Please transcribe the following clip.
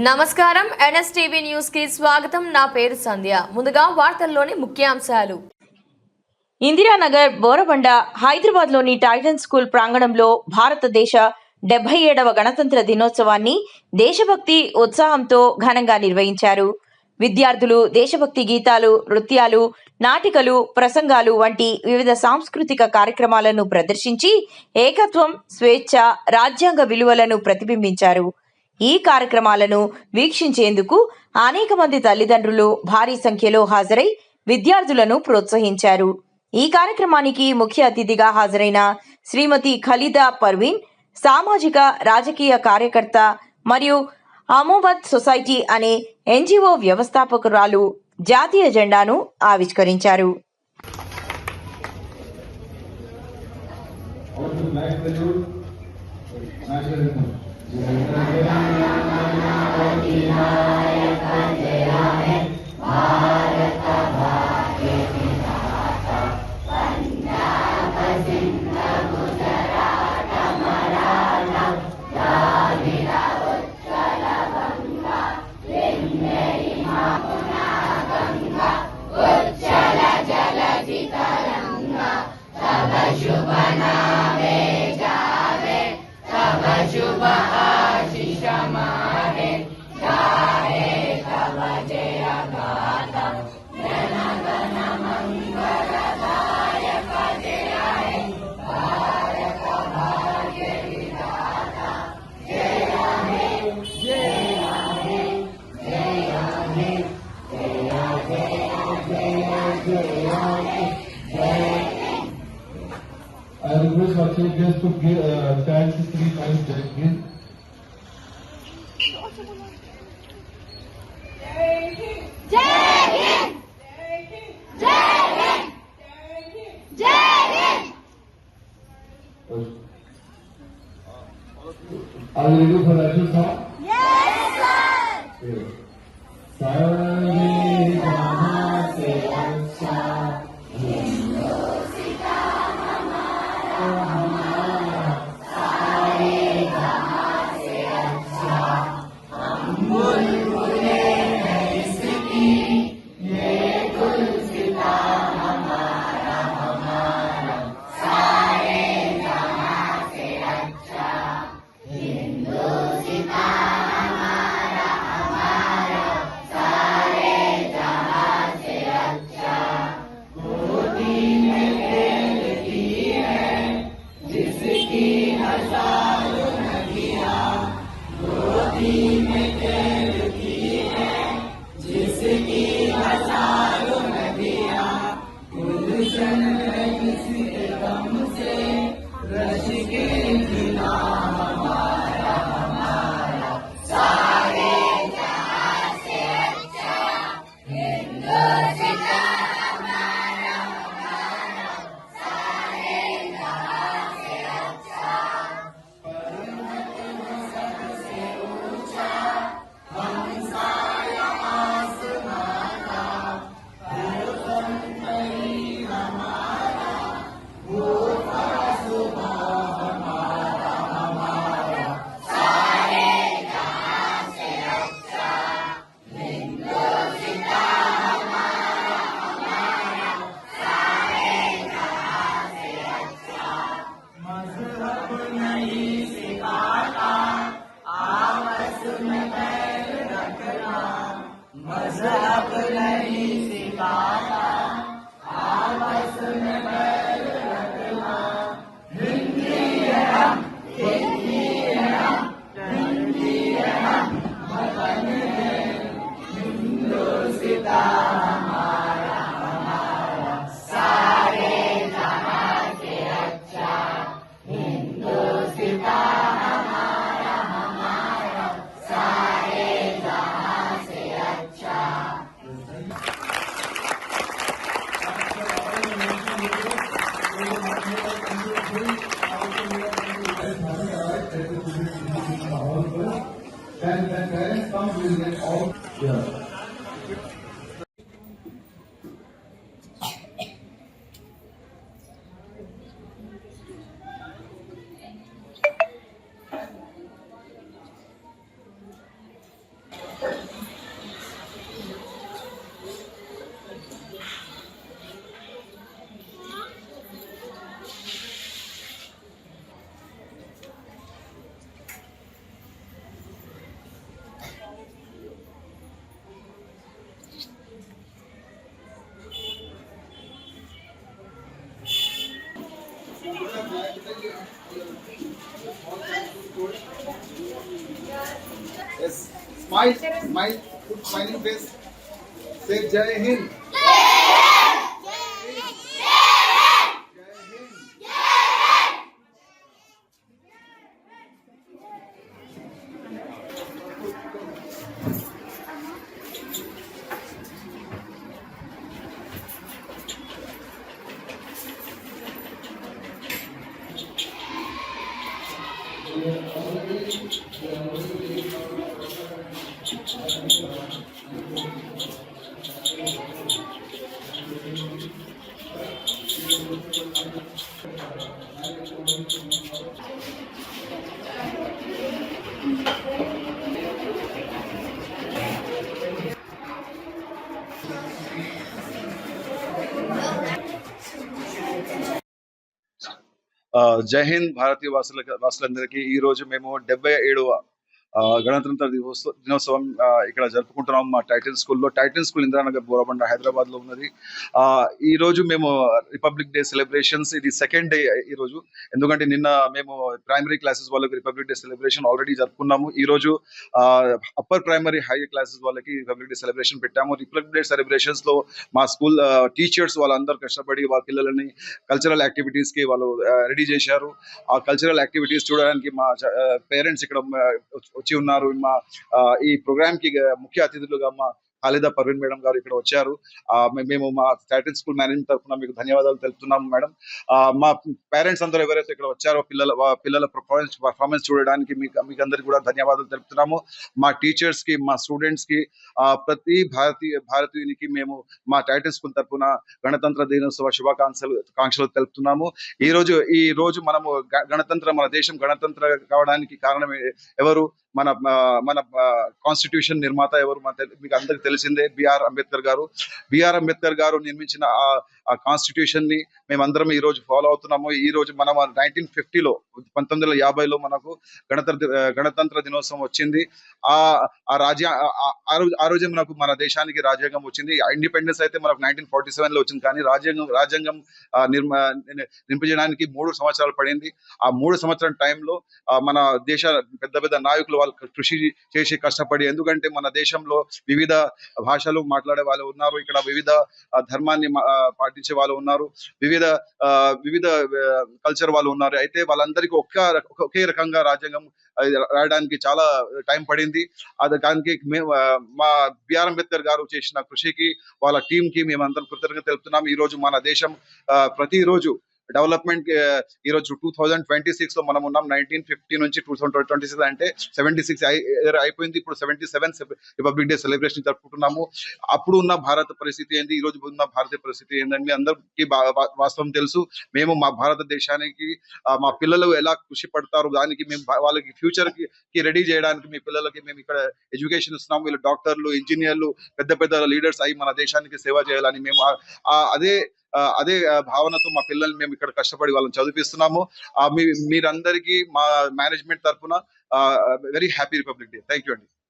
నమస్కారం NSTV news కి స్వాగతం. నా పేరు సంధ్య. ముందుగా వార్తల్లోని ముఖ్యాంశాలు. ఇందిరానగర్ బోరబండ హైదరాబాద్లోని టైటన్ స్కూల్ ప్రాంగణంలో భారతదేశ 77వ గణతంత్ర దినోత్సవాన్ని దేశభక్తి ఉత్సాహంతో ఘనంగా నిర్వహించారు. విద్యార్థులు దేశభక్తి గీతాలు, నృత్యాలు, నాటికలు, ప్రసంగాలు వంటి వివిధ సాంస్కృతిక కార్యక్రమాలను ప్రదర్శించి ఏకత్వం, స్వేచ్ఛ, రాజ్యాంగ విలువలను ప్రతిబింబించారు. ఈ కార్యక్రమాలను వీక్షించేందుకు అనేక మంది తల్లిదండ్రులు భారీ సంఖ్యలో హాజరై విద్యార్థులను ప్రోత్సహించారు. ఈ కార్యక్రమానికి ముఖ్య అతిథిగా హాజరైన శ్రీమతి ఖలీదా పర్వీన్ సామాజిక రాజకీయ కార్యకర్త మరియు అమోవత్ సొసైటీ అనే ఎన్జిఓ వ్యవస్థాపకురాలు జాతీయ జెండాను ఆవిష్కరించారు. I request our chief guest to stand 3 times directly. Are you ready for the national song? Yes, sir! Yes. Sarve Jahan Se Acha Yes. Smile, smile, put smiling face. Say Jai Hind. జై హింద్ భారతీయ వాసులందరికీ ఈ రోజు మేము 77వ గణతంత్ర దినోత్సవం ఇక్కడ జరుపుకుంటున్నాం మా Titan school Indiranagar Borabanda Hyderabad లో ఉన్నది. ఈ రోజు మేము రిపబ్లిక్ డే సెలబ్రేషన్స్, ఇది సెకండ్ డే ఈ రోజు. ఎందుకంటే నిన్న మేము ప్రైమరీ క్లాసెస్ వాళ్ళకి రిపబ్లిక్ డే సెలబ్రేషన్ ఆల్రెడీ జరుపుకున్నాము. ఈ రోజు అప్పర్ ప్రైమరీ హై క్లాసెస్ వాళ్ళకి రిపబ్లిక్ డే సెలబ్రేషన్ పెట్టాము. రిపబ్లిక్ డే సెలబ్రేషన్స్ లో మా స్కూల్ టీచర్స్ వాళ్ళందరూ కష్టపడి వాళ్ళ పిల్లలని కల్చరల్ యాక్టివిటీస్ కి వాళ్ళు రెడీ చేశారు. ఆ కల్చరల్ యాక్టివిటీస్ చూడడానికి మా పేరెంట్స్ ఇక్కడ వచ్చి ఉన్నారు. మా ఈ ప్రోగ్రామ్ కి ముఖ్య అతిథులుగా మా ఖాళీదా పర్వీన్ మేడం గారు ఇక్కడ వచ్చారు. మేము మా టైటన్ స్కూల్ మేనేజ్మెంట్ తరఫున మీకు ధన్యవాదాలు తెలుపుతున్నాము మేడం. మా పేరెంట్స్ అందరూ ఎవరైతే ఇక్కడ వచ్చారో పిల్లల పర్ఫార్మెన్స్ చూడడానికి మీకు అందరికి కూడా ధన్యవాదాలు తెలుపుతున్నాము. మా టీచర్స్ కి, మా స్టూడెంట్స్ కి, ప్రతి భారతీయునికి మేము మా టైటన్ స్కూల్ తరఫున గణతంత్ర దినోత్సవ శుభాకాంక్షలు తెలుపుతున్నాము. ఈ రోజు మనము మన దేశం గణతంత్ర కావడానికి కారణం ఎవరు? మన మన కాన్స్టిట్యూషన్ నిర్మాత ఎవరు? మీకు అందరికి తెలిసిందే, బిఆర్ అంబేద్కర్ గారు నిర్మించిన ఆ కాన్స్టిట్యూషన్ ని మేమందరం ఈ రోజు ఫాలో అవుతున్నాము. ఈ రోజు మనం 1950లో 1950లో మనకు గణతంత్ర దినోత్సవం వచ్చింది. ఆ రోజే మనకు మన దేశానికి రాజ్యాంగం వచ్చింది. ఇండిపెండెన్స్ అయితే మనకు 1947లో వచ్చింది, కానీ రాజ్యాంగం నిర్మించడానికి 3 సంవత్సరాలు పడింది. ఆ 3 సంవత్సరాల టైంలో మన దేశ పెద్ద నాయకులు వాళ్ళు కృషి చేసి కష్టపడి, ఎందుకంటే మన దేశంలో వివిధ భాషలు మాట్లాడే వాళ్ళు ఉన్నారు, ఇక్కడ వివిధ ధర్మాన్ని పాటించే వాళ్ళు ఉన్నారు, వివిధ కల్చర్ వాళ్ళు ఉన్నారు. అయితే వాళ్ళందరికీ ఒకే రకంగా రాజ్యాంగం రాయడానికి చాలా టైం పడింది. దానికి మా బిఆర్ అంబేద్కర్ గారు చేసిన కృషికి, వాళ్ళ టీం కి మేమందరం కృతజ్ఞత తెలుపుతున్నాం. ఈ రోజు మన దేశం ప్రతిరోజు డెవలప్మెంట్, ఈ రోజు 2026 లో మనం ఉన్నాం. 1950 నుంచి 2026 అంటే 76 అయిపోయింది. ఇప్పుడు 77 రిపబ్లిక్ డే సెలబ్రేషన్ జరుపుకుంటున్నాము. అప్పుడు ఉన్న భారత పరిస్థితి ఏంది, ఈ రోజు ఉన్న భారతీయ పరిస్థితి ఏందని అందరికీ వాస్తవం తెలుసు. మేము మా భారతదేశానికి మా పిల్లలు ఎలా కృషి పడతారు, దానికి మేము వాళ్ళకి ఫ్యూచర్ కి రెడీ చేయడానికి మీ పిల్లలకి మేము ఇక్కడ ఎడ్యుకేషన్ ఇస్తున్నాము. వీళ్ళు డాక్టర్లు, ఇంజనీర్లు, పెద్ద లీడర్స్ అయి మన దేశానికి సేవ చేయాలని మేము అదే భావనతో మా పిల్లల్ని మేము ఇక్కడ కష్టపడి వాళ్ళని చదివిస్తున్నాము. మీరందరికీ మా మేనేజ్మెంట్ తరఫున very happy republic day. Thank you అండి.